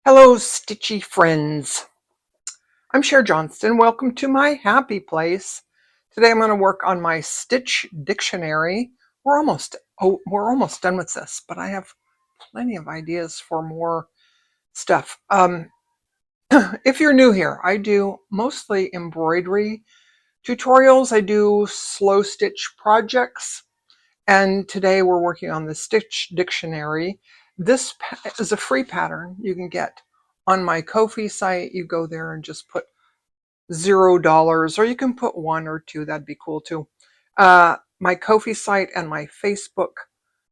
Hello, stitchy friends. I'm Cher Johnston. Welcome to my happy place. Today I'm going to work on my stitch dictionary. We're almost done with this, but I have plenty of ideas for more stuff. If you're new here, I do mostly embroidery tutorials. I do slow stitch projects, and today we're working on the stitch dictionary. This is a free pattern you can get on my Ko-fi site. You go there and just put $0, or you can put 1 or 2. That'd be cool too. My Ko-fi site and my Facebook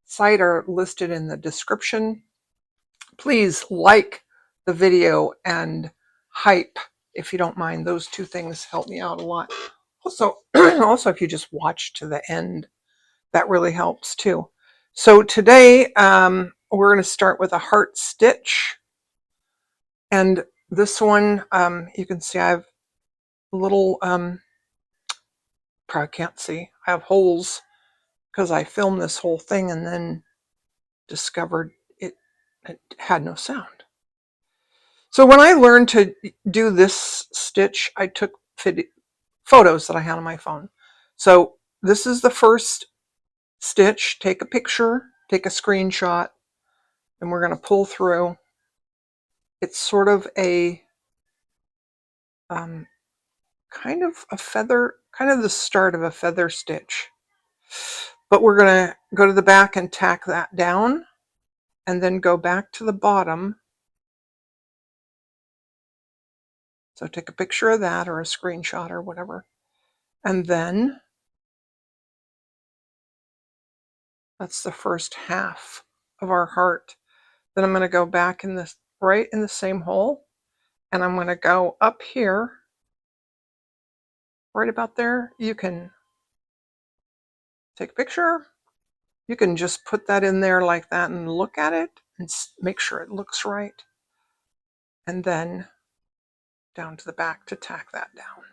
site are listed in the description. Please like the video and hype, if you don't mind. Those two things help me out a lot. Also, also if you just watch to the end, that really helps too. So today we're going to start with a heart stitch, and this one you can see I have a little probably can't see, I have holes because I filmed this whole thing and then discovered it had no sound. So when I learned to do this stitch, I took photos that I had on my phone. So this is the first stitch. Take a picture, take a screenshot, and we're going to pull through. It's sort of a kind of a feather, kind of the start of a feather stitch. But we're going to go to the back and tack that down, and then go back to the bottom. So take a picture of that, or a screenshot, or whatever. And then that's the first half of our heart. Then I'm going to go back in this, right in the same hole, and I'm going to go up here, right about there. You can take a picture. You can just put that in there like that and look at it and make sure it looks right. And then down to the back to tack that down.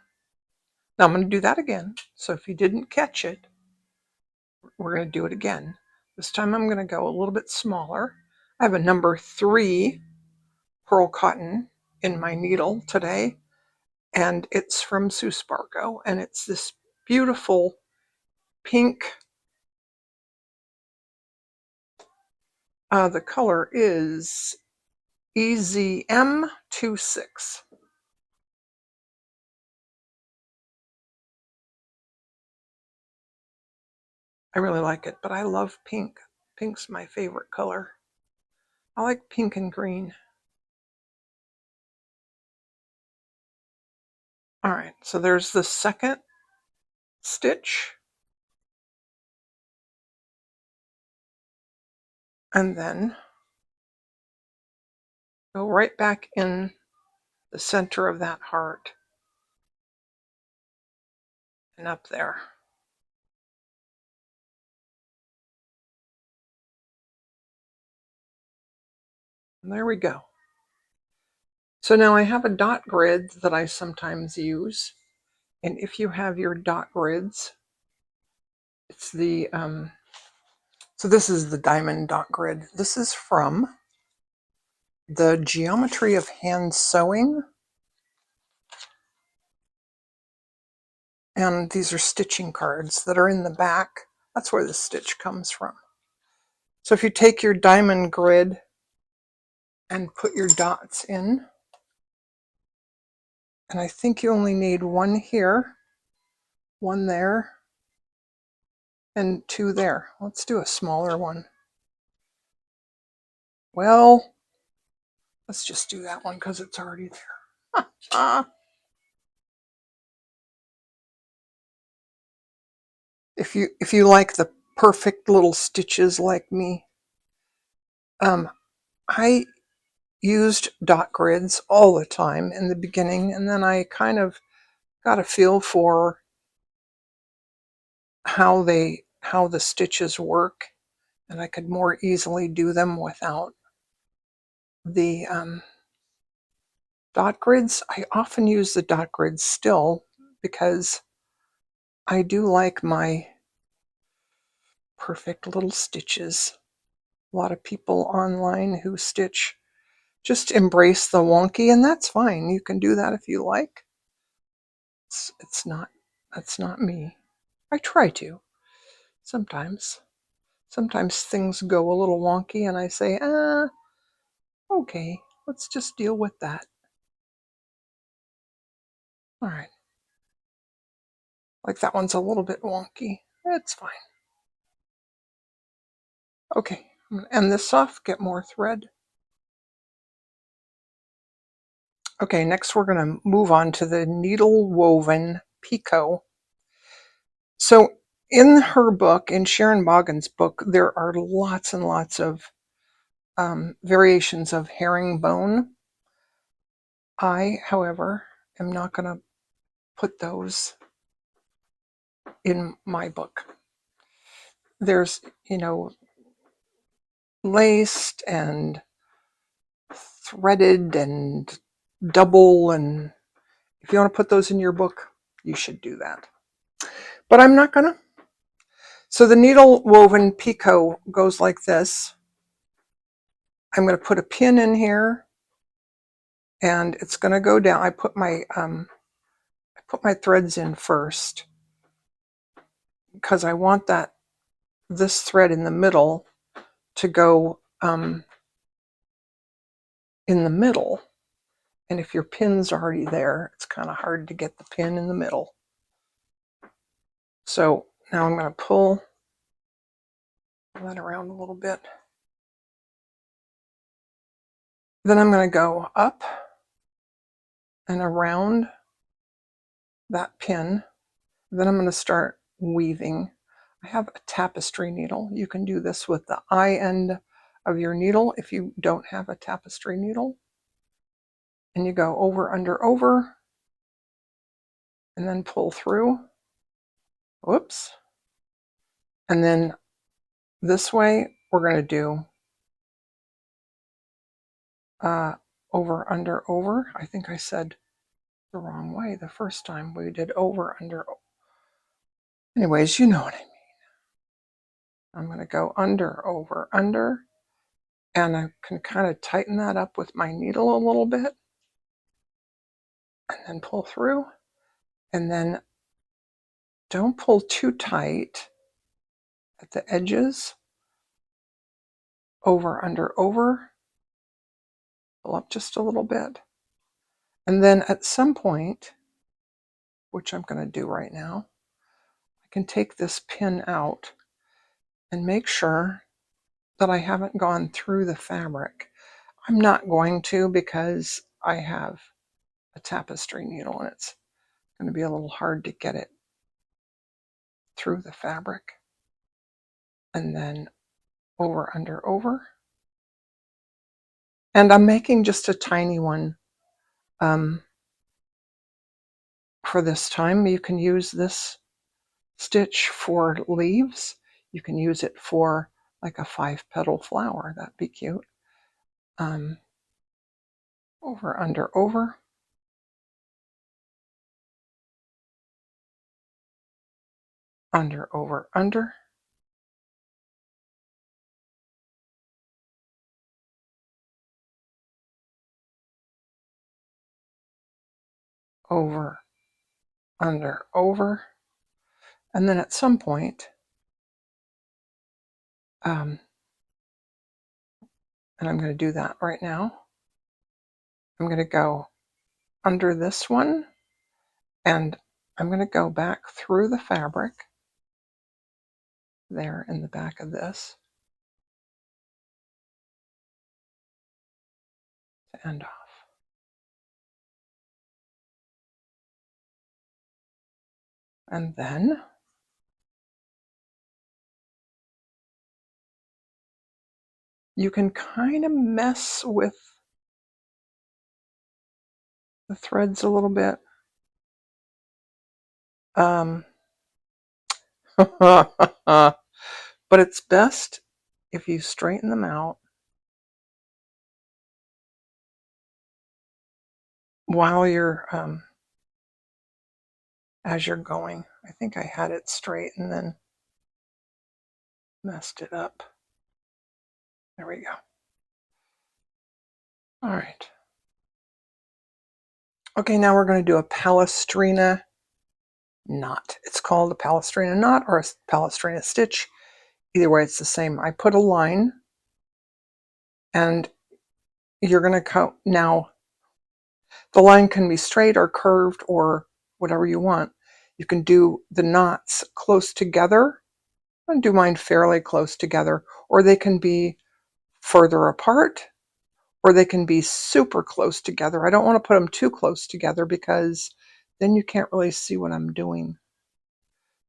Now I'm going to do that again. So if you didn't catch it, we're going to do it again. This time I'm going to go a little bit smaller. I have a number 3 pearl cotton in my needle today, and it's from Sue Spargo, and it's this beautiful pink. The color is EZM26. I really like it, but I love pink. Pink's my favorite color. I like pink and green. All right, so there's the second stitch. And then go right back in the center of that heart and up there. And there we go. So now I have a dot grid that I sometimes use. And if you have your dot grids, it's the, so this is the diamond dot grid. This is from the Geometry of Hand Sewing. And these are stitching cards that are in the back. That's where the stitch comes from. So if you take your diamond grid and put your dots in, and I think you only need 1 here, 1 there, and 2 there. Let's do a smaller one. Well, let's just do that one because it's already there. If you like the perfect little stitches like me, I used dot grids all the time in the beginning, and then I kind of got a feel for how the stitches work, and I could more easily do them without the dot grids. I often use the dot grids still because I do like my perfect little stitches. A lot of people online who stitch just embrace the wonky, and that's fine. You can do that if you like. It's not, that's not me. I try to. Sometimes things go a little wonky and I say, okay, let's just deal with that. All right. Like that one's a little bit wonky. It's fine. Okay, I'm going to end this off, get more thread. Okay, next we're going to move on to the needle woven Picot. So in her book, in Sharon Boggan's book, there are lots and lots of variations of herringbone. I, however, am not going to put those in my book. There's, laced and threaded and double, and if you want to put those in your book, you should do that. But I'm not gonna. So the needle woven Picot goes like this. I'm going to put a pin in here, and it's going to go down. I put my threads in first because I want this thread in the middle to go in the middle. And if your pin's already there, it's kind of hard to get the pin in the middle. So now I'm going to pull that around a little bit. Then I'm going to go up and around that pin. Then I'm going to start weaving. I have a tapestry needle. You can do this with the eye end of your needle if you don't have a tapestry needle. And you go over, under, over, and then pull through. Whoops. And then this way, we're going to do over, under, over. I think I said the wrong way the first time. We did over, under. Anyways, you know what I mean. I'm going to go under, over, under. And I can kind of tighten that up with my needle a little bit. And then pull through. And then don't pull too tight at the edges. Over, under, over. Pull up just a little bit. And then at some point, which I'm going to do right now, I can take this pin out and make sure that I haven't gone through the fabric. I'm not going to because I have a tapestry needle and it's going to be a little hard to get it through the fabric. And then over, under, over. And I'm making just a tiny one for this time. You can use this stitch for leaves. You can use it for like a 5-petal flower. That'd be cute. Over, under, over. Under, over, under. Over, under, over. And then at some point, and I'm going to do that right now, I'm going to go under this one, and I'm going to go back through the fabric there in the back of this to end off. And then you can kind of mess with the threads a little bit. But it's best if you straighten them out while you're as you're going. I think I had it straight and then messed it up. There we go. All right. Okay, now we're going to do a Palestrina knot. It's called a Palestrina knot or a Palestrina stitch. Either way, it's the same. I put a line, and you're going to count. Now, the line can be straight or curved or whatever you want. You can do the knots close together. I'm going to do mine fairly close together, or they can be further apart, or they can be super close together. I don't want to put them too close together because then you can't really see what I'm doing.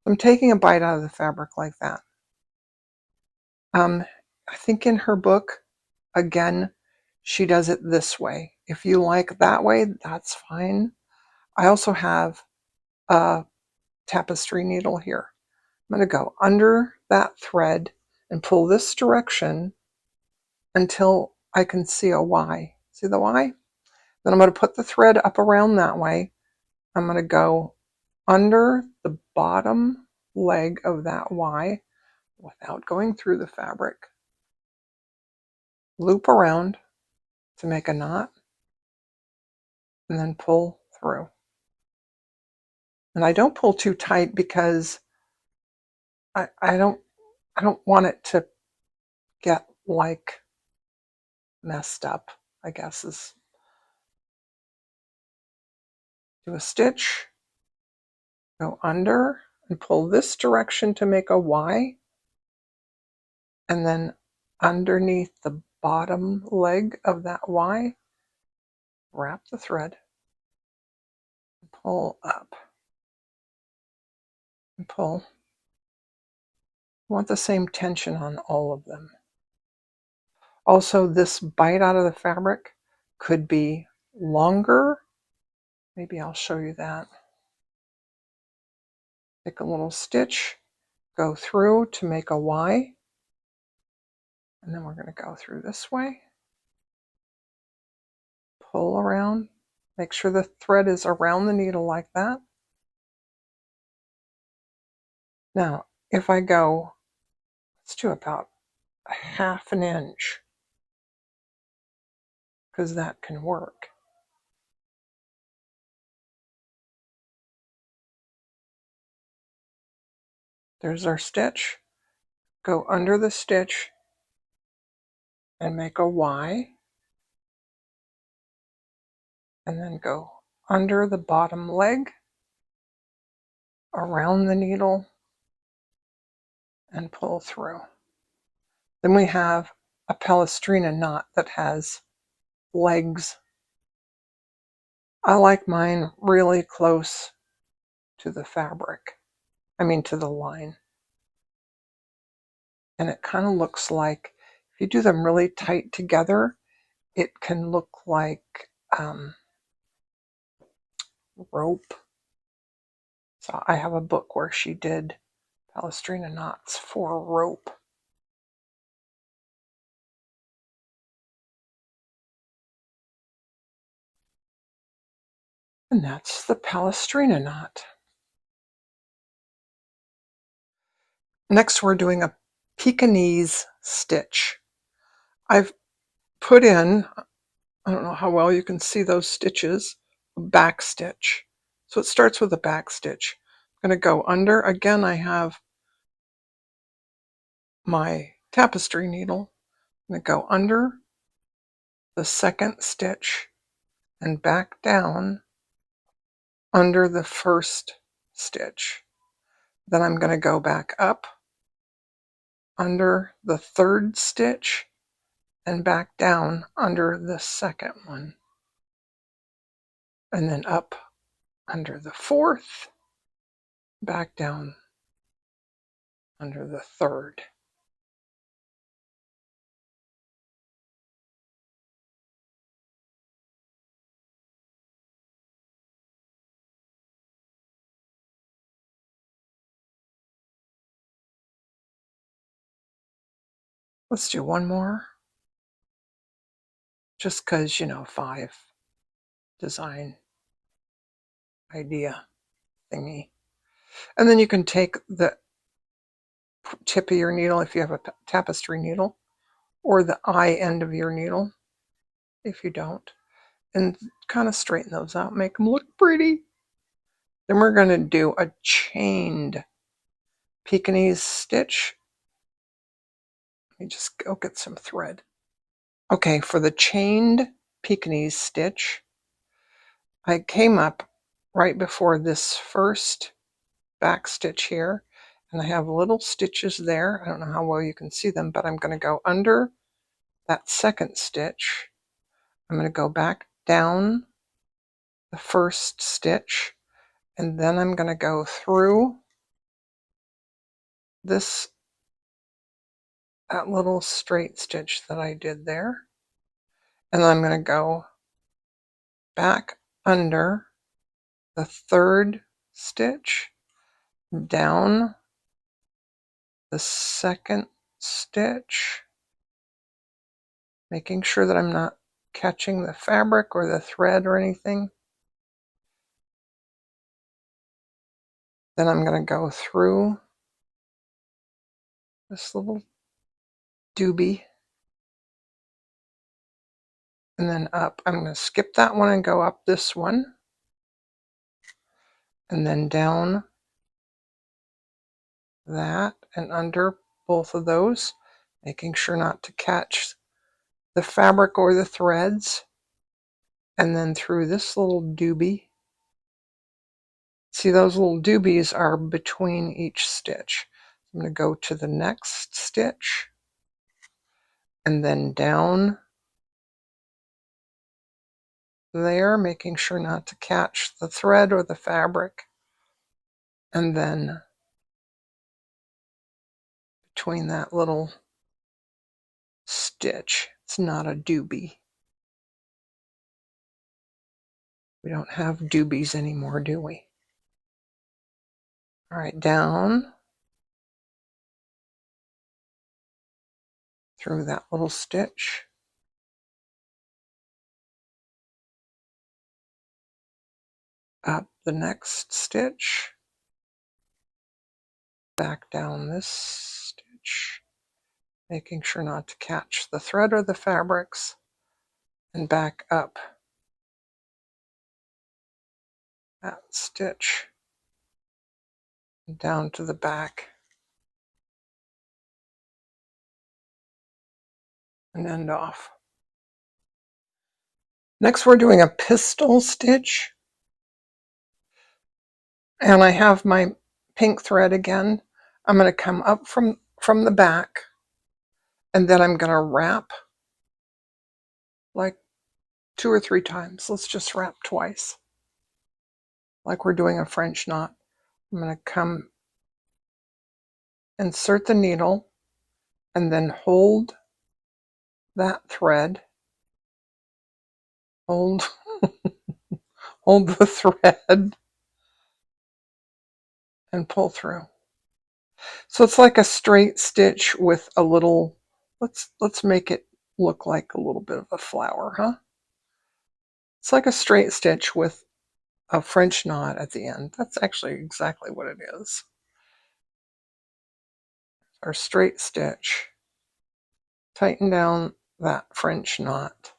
I'm taking a bite out of the fabric like that. I think in her book, again, she does it this way. If you like that way, that's fine. I also have a tapestry needle here. I'm going to go under that thread and pull this direction until I can see a Y. See the Y? Then I'm going to put the thread up around that way. I'm going to go under the bottom leg of that Y without going through the fabric. Loop around to make a knot and then pull through. And I don't pull too tight because I don't want it to get like messed up, I guess is. Do a stitch, go under and pull this direction to make a Y, and then underneath the bottom leg of that Y, wrap the thread, pull up, and pull. You want the same tension on all of them. Also, this bite out of the fabric could be longer. Maybe I'll show you that. Take a little stitch, go through to make a Y, and then we're going to go through this way, pull around, make sure the thread is around the needle like that. Now, if I go, let's do about a 1/2 inch, because that can work. There's our stitch. Go under the stitch and make a Y, and then go under the bottom leg, around the needle, and pull through. Then we have a Palestrina knot that has legs. I like mine really close to the fabric. To the line. And it kind of looks like, if you do them really tight together, it can look like rope. So I have a book where she did Palestrina knots for rope. And that's the Palestrina knot. Next, we're doing a Pekinese stitch. I've put in, I don't know how well you can see those stitches, a back stitch. So it starts with a back stitch. I'm going to go under. Again, I have my tapestry needle. I'm going to go under the second stitch and back down under the first stitch. Then I'm going to go back up under the third stitch and back down under the second one. And then up under the fourth, back down under the third. Let's do one more. Just because, 5 design idea thingy. And then you can take the tip of your needle if you have a tapestry needle, or the eye end of your needle, if you don't. And kind of straighten those out, make them look pretty. Then we're going to do a chained Pekinese stitch. Let me just go get some thread. Okay, for the chained Pekinese stitch, I came up right before this first back stitch here, and I have little stitches there. I don't know how well you can see them, but I'm going to go under that second stitch. I'm going to go back down the first stitch, and then I'm going to go through this that little straight stitch that I did there, and then I'm going to go back under the third stitch, down the second stitch, making sure that I'm not catching the fabric or the thread or anything. Then I'm going to go through this little doobie and then up. I'm going to skip that one and go up this one, and then down that and under both of those, making sure not to catch the fabric or the threads, and then through this little doobie. See, those little doobies are between each stitch. I'm going to go to the next stitch and then down there, making sure not to catch the thread or the fabric, and then between that little stitch. It's not a doobie. We don't have doobies anymore, do we? All right, down through that little stitch, up the next stitch, back down this stitch, making sure not to catch the thread or the fabrics, and back up that stitch down to the back and end off. Next, we're doing a pistol stitch, and I have my pink thread again. I'm going to come up from the back, and then I'm going to wrap like 2 or 3 times. Let's just wrap twice, like we're doing a French knot. I'm going to come, insert the needle, and then hold that thread, hold the thread, and pull through. So it's like a straight stitch with a little, let's make it look like a little bit of a flower, huh? It's like a straight stitch with a French knot at the end. That's actually exactly what it is. Our straight stitch. Tighten down that French knot.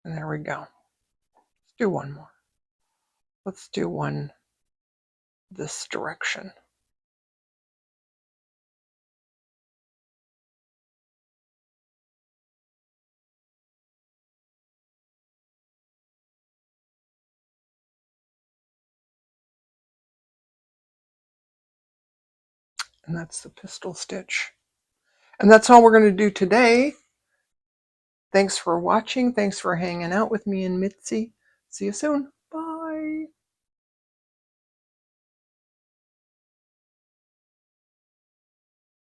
And there we go. Let's do one more. Let's do one this direction. And that's the pistol stitch. And that's all we're going to do today. Thanks for watching. Thanks for hanging out with me and Mitzi. See you soon.